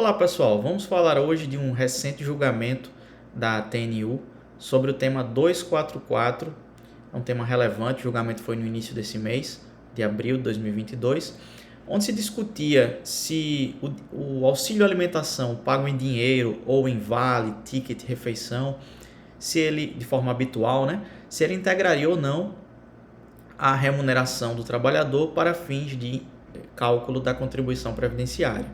Olá pessoal, vamos falar hoje de um recente julgamento da TNU sobre o tema 244, é um tema relevante, o julgamento foi no início desse mês, de abril de 2022, onde se discutia se o auxílio alimentação pago em dinheiro ou em vale, ticket, refeição, se ele, de forma habitual, se ele integraria ou não a remuneração do trabalhador para fins de cálculo da contribuição previdenciária.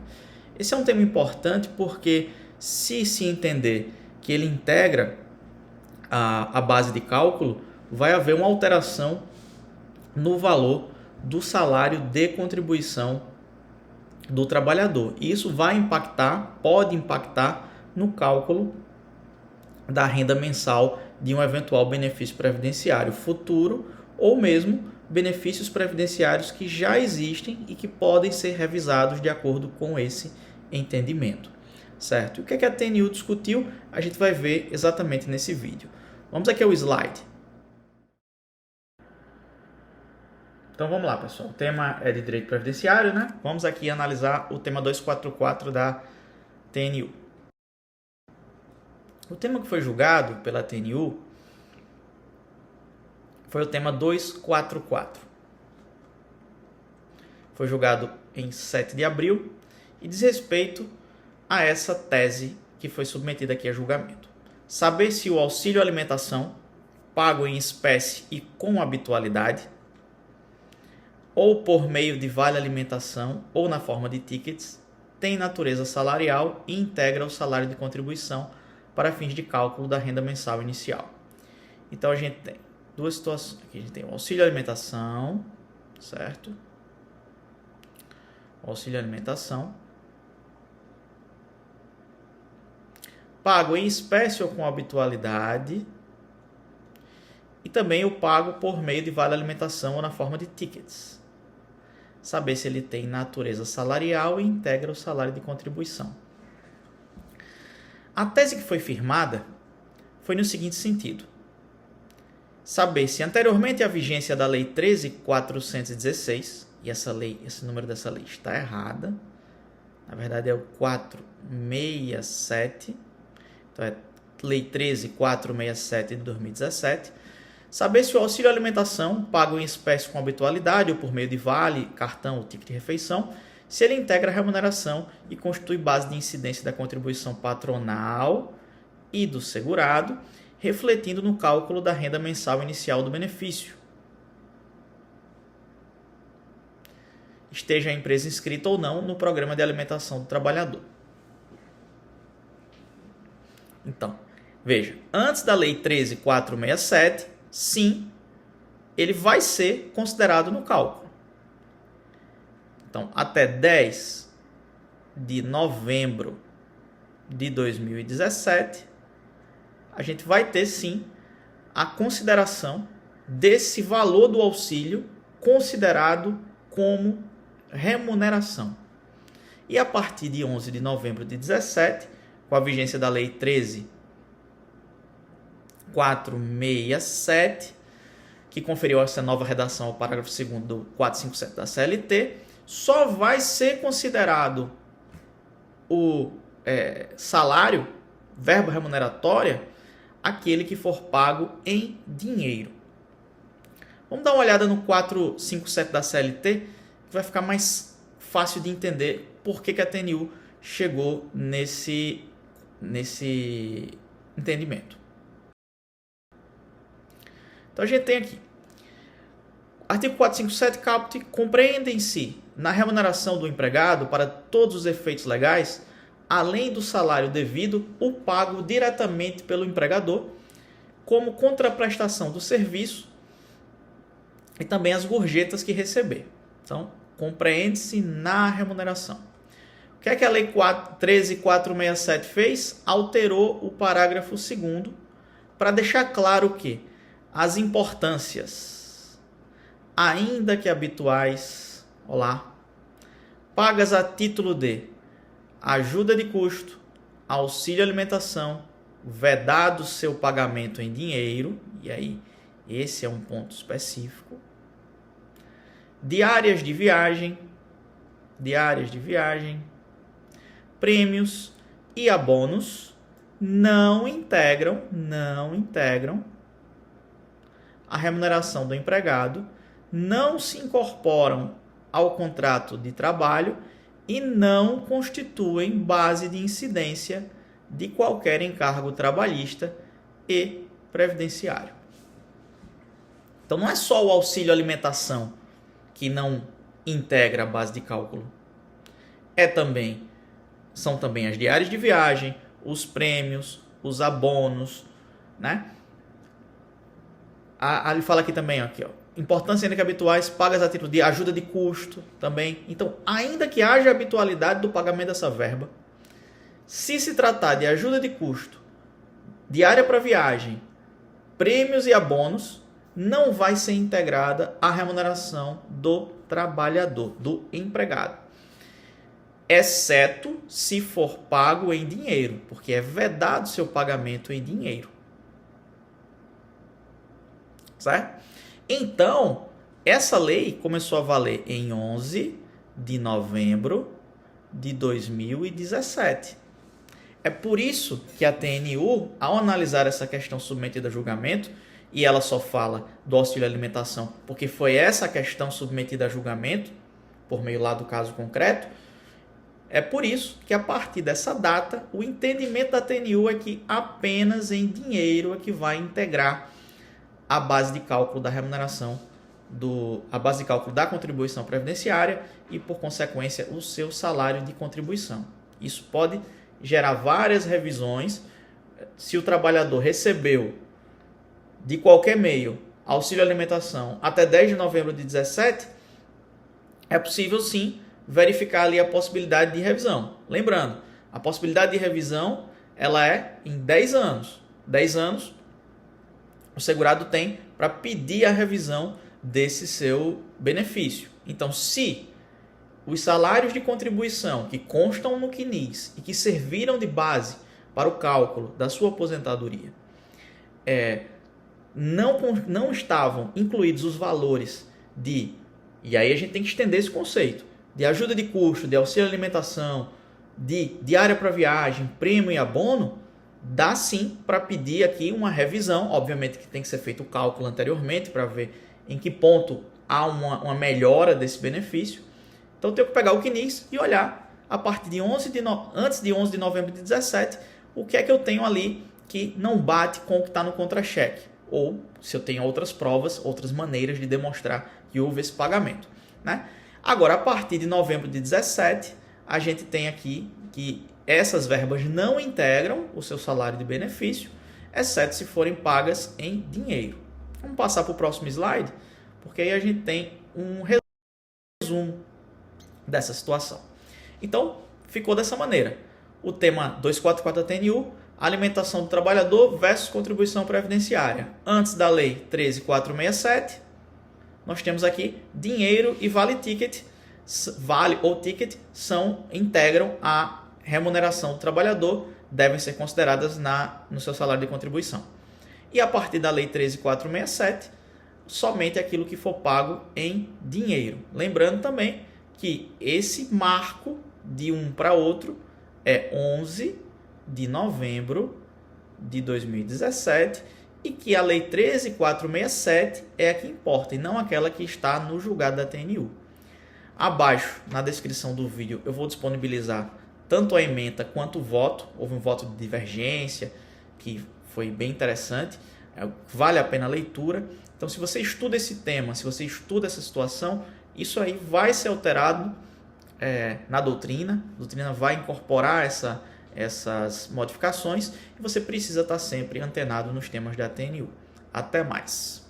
Esse é um tema importante porque se entender que ele integra a base de cálculo, vai haver uma alteração no valor do salário de contribuição do trabalhador. E isso vai impactar, pode impactar no cálculo da renda mensal de um eventual benefício previdenciário futuro ou mesmo benefícios previdenciários que já existem e que podem ser revisados de acordo com esse entendimento, certo? E o que a TNU discutiu, a gente vai ver exatamente nesse vídeo. Vamos aqui ao slide. Então vamos lá, pessoal. O tema é de direito previdenciário, Vamos aqui analisar o tema 244 da TNU. O tema que foi julgado pela TNU foi o tema 244. Foi julgado em 7 de abril e diz respeito a essa tese que foi submetida aqui a julgamento. Saber se o auxílio alimentação, pago em espécie e com habitualidade, ou por meio de vale alimentação ou na forma de tickets, tem natureza salarial e integra o salário de contribuição para fins de cálculo da renda mensal inicial. Então a gente tem duas situações. Aqui a gente tem o auxílio alimentação, certo? O auxílio alimentação pago em espécie ou com habitualidade e também o pago por meio de vale alimentação ou na forma de tickets. Saber se ele tem natureza salarial e integra o salário de contribuição. A tese que foi firmada foi no seguinte sentido: saber se anteriormente à vigência da Lei 13.416, e esse número dessa lei está errada, na verdade é o 467, então é Lei 13.467 de 2017, saber se o auxílio alimentação, pago em espécie com habitualidade ou por meio de vale, cartão ou ticket de refeição, se ele integra a remuneração e constitui base de incidência da contribuição patronal e do segurado, refletindo no cálculo da renda mensal inicial do benefício. Esteja a empresa inscrita ou não no programa de alimentação do trabalhador. Então, veja, antes da Lei 13.467, sim, ele vai ser considerado no cálculo. Então, até 10 de novembro de 2017, a gente vai ter, sim, a consideração desse valor do auxílio considerado como remuneração. E a partir de 11 de novembro de 2017, com a vigência da Lei 13.467, que conferiu essa nova redação ao parágrafo 2º do 457 da CLT, só vai ser considerado o salário, verba remuneratória, aquele que for pago em dinheiro. Vamos dar uma olhada no 457 da CLT, que vai ficar mais fácil de entender por que a TNU chegou nesse entendimento. Então a gente tem aqui, artigo 457 caput, compreendem-se na remuneração do empregado para todos os efeitos legais, além do salário devido, o pago diretamente pelo empregador, como contraprestação do serviço e também as gorjetas que receber. Então, compreende-se na remuneração. O que é que a Lei 13.467 fez? Alterou o parágrafo 2º para deixar claro que as importâncias, ainda que habituais, pagas a título de ajuda de custo, auxílio alimentação, vedado seu pagamento em dinheiro, e aí esse é um ponto específico, diárias de viagem, prêmios e abonos não integram a remuneração do empregado, não se incorporam ao contrato de trabalho e não constituem base de incidência de qualquer encargo trabalhista e previdenciário. Então não é só o auxílio alimentação que não integra a base de cálculo. São também as diárias de viagem, os prêmios, os abonos, né? Ele fala aqui também, ó, importância ainda que habituais, pagas a título de ajuda de custo também. Então, ainda que haja habitualidade do pagamento dessa verba, se tratar de ajuda de custo, diária para viagem, prêmios e abonos, não vai ser integrada a remuneração do trabalhador, do empregado. Exceto se for pago em dinheiro, porque é vedado seu pagamento em dinheiro. Certo? Então, essa lei começou a valer em 11 de novembro de 2017. É por isso que a TNU, ao analisar essa questão submetida a julgamento, e ela só fala do auxílio alimentação, porque foi essa questão submetida a julgamento, por meio lá do caso concreto, é por isso que a partir dessa data, o entendimento da TNU é que apenas em dinheiro é que vai integrar a base de cálculo da remuneração, a base de cálculo da contribuição previdenciária e, por consequência, o seu salário de contribuição. Isso pode gerar várias revisões. Se o trabalhador recebeu de qualquer meio auxílio alimentação até 10 de novembro de 2017, é possível sim verificar ali a possibilidade de revisão. Lembrando, a possibilidade de revisão ela é em 10 anos. 10 anos o segurado tem para pedir a revisão desse seu benefício. Então, se os salários de contribuição que constam no CNIS e que serviram de base para o cálculo da sua aposentadoria não estavam incluídos os valores e aí a gente tem que estender esse conceito, de ajuda de custo, de auxílio alimentação, de diária para viagem, prêmio e abono, dá sim para pedir aqui uma revisão. Obviamente que tem que ser feito o cálculo anteriormente para ver em que ponto há uma melhora desse benefício. Então eu tenho que pegar o CNIS e olhar a partir de antes de 11 de novembro de 2017, o que é que eu tenho ali que não bate com o que está no contra-cheque. Ou se eu tenho outras provas, outras maneiras de demonstrar que houve esse pagamento, né? Agora, a partir de novembro de 2017, a gente tem aqui que essas verbas não integram o seu salário de benefício, exceto se forem pagas em dinheiro. Vamos passar para o próximo slide, porque aí a gente tem um resumo dessa situação. Então, ficou dessa maneira. O tema 244 da TNU, alimentação do trabalhador versus contribuição previdenciária. Antes da lei 13.467, nós temos aqui dinheiro e vale-ticket. Vale ou ticket integram a remuneração do trabalhador, devem ser consideradas no seu salário de contribuição. E a partir da lei 13.467, somente aquilo que for pago em dinheiro. Lembrando também que esse marco de um para outro é 11 de novembro de 2017 e que a lei 13.467 é a que importa e não aquela que está no julgado da TNU. Abaixo, na descrição do vídeo, eu vou disponibilizar tanto a ementa quanto o voto. Houve um voto de divergência que foi bem interessante, vale a pena a leitura. Então, se você estuda esse tema, se você estuda essa situação, isso aí vai ser alterado na doutrina. A doutrina vai incorporar essas modificações e você precisa estar sempre antenado nos temas da TNU. Até mais!